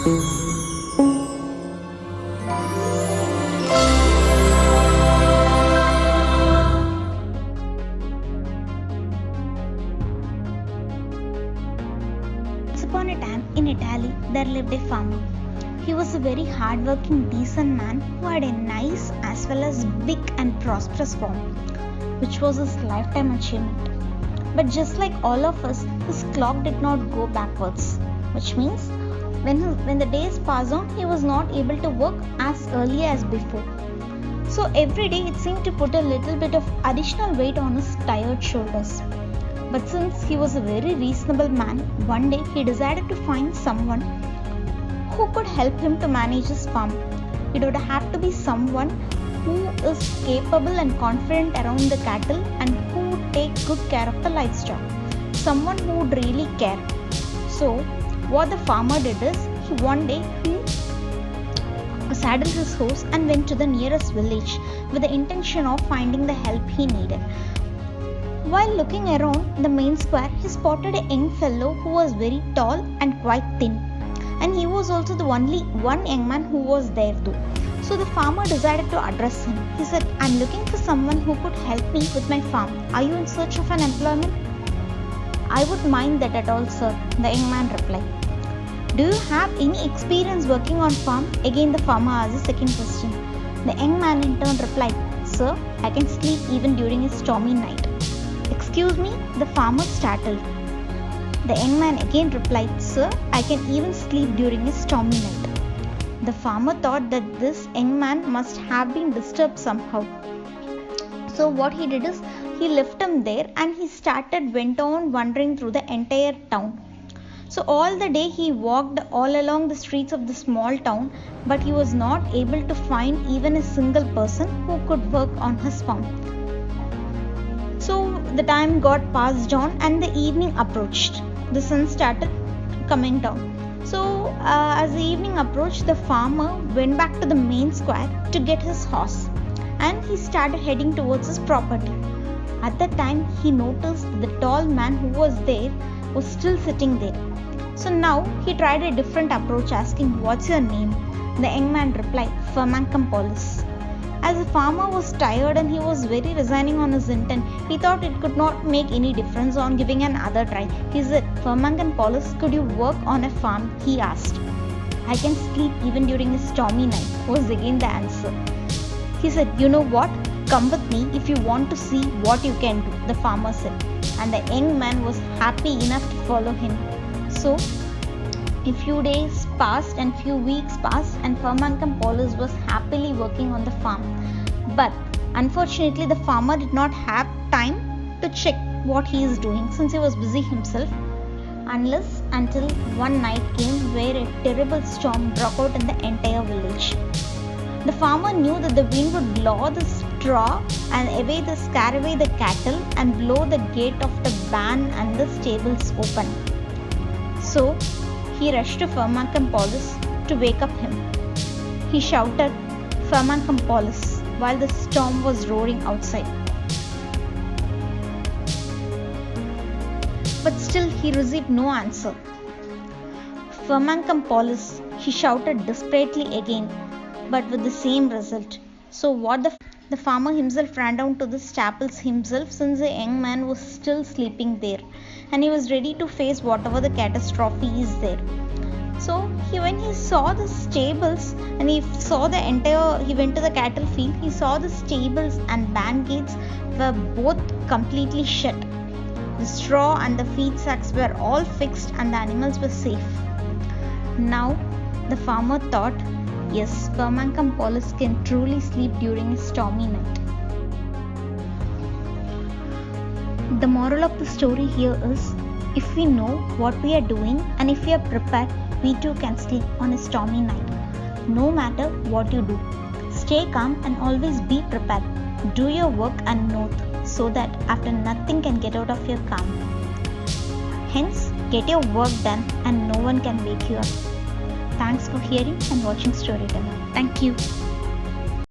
Once upon a time in Italy, there lived a farmer. He was a very hardworking, decent man who had a nice as well as big and prosperous farm, which was his lifetime achievement. But just like all of us, his clock did not go backwards, which means when the days passed on, he was not able to work as early as before. So every day it seemed to put a little bit of additional weight on his tired shoulders. But since he was a very reasonable man, one day he decided to find someone who could help him to manage his farm. It would have to be someone who is capable and confident around the cattle and who would take good care of the livestock. Someone who would really care. So what the farmer did is, one day he saddled his horse and went to the nearest village with the intention of finding the help he needed. While looking around the main square, he spotted a young fellow who was very tall and quite thin. And he was also the only one young man who was there too. So the farmer decided to address him. He said, "I'm looking for someone who could help me with my farm. Are you in search of an employment?" "I wouldn't mind that at all, sir," the young man replied. "Do you have any experience working on farm?" Again the farmer asked the second question. The young man in turn replied, "Sir, I can sleep even during a stormy night." "Excuse me?" the farmer startled. The young man again replied, "Sir, I can even sleep during a stormy night." The farmer thought that this young man must have been disturbed somehow. So what he did is, he left him there and he went on wandering through the entire town. So all the day he walked all along the streets of the small town, but he was not able to find even a single person who could work on his farm. So the time got passed on and the evening approached. The sun started coming down. So as the evening approached, the farmer went back to the main square to get his horse and he started heading towards his property. At that time he noticed that the tall man who was there was still sitting there. So now he tried a different approach, asking, "What's your name?" The young man replied, "Firmancampolis." As the farmer was tired and he was very resigning on his intent, he thought it could not make any difference on giving another try. He said, "Firmancampolis, could you work on a farm?" he asked. "I can sleep even during a stormy night," was again the answer. He said, "You know what? Come with me if you want to see what you can do," the farmer said. And the young man was happy enough to follow him. So a few days passed and few weeks passed and Firmancampolis was happily working on the farm. But unfortunately the farmer did not have time to check what he is doing since he was busy himself, until one night came where a terrible storm broke out in the entire village. The farmer knew that the wind would blow the straw and scare away the cattle and blow the gate of the barn and the stables open. So he rushed to Firmancampolis to wake up him. He shouted, "Firmancampolis," while the storm was roaring outside. But still he received no answer. "Firmancampolis," he shouted desperately again, but with the same result. So what the farmer himself ran down to the stables himself, since the young man was still sleeping there and he was ready to face whatever the catastrophe is there. So when he saw the stables and he went to the cattle field, he saw the stables and barn gates were both completely shut. The straw and the feed sacks were all fixed and the animals were safe. Now the farmer thought, yes, Firmancampolis can truly sleep during a stormy night. The moral of the story here is, if we know what we are doing and if we are prepared, we too can sleep on a stormy night. No matter what you do, stay calm and always be prepared. Do your work and note so that after nothing can get out of your calm. Hence, get your work done and no one can wake you up. Thanks for hearing and watching Storyteller. Thank you.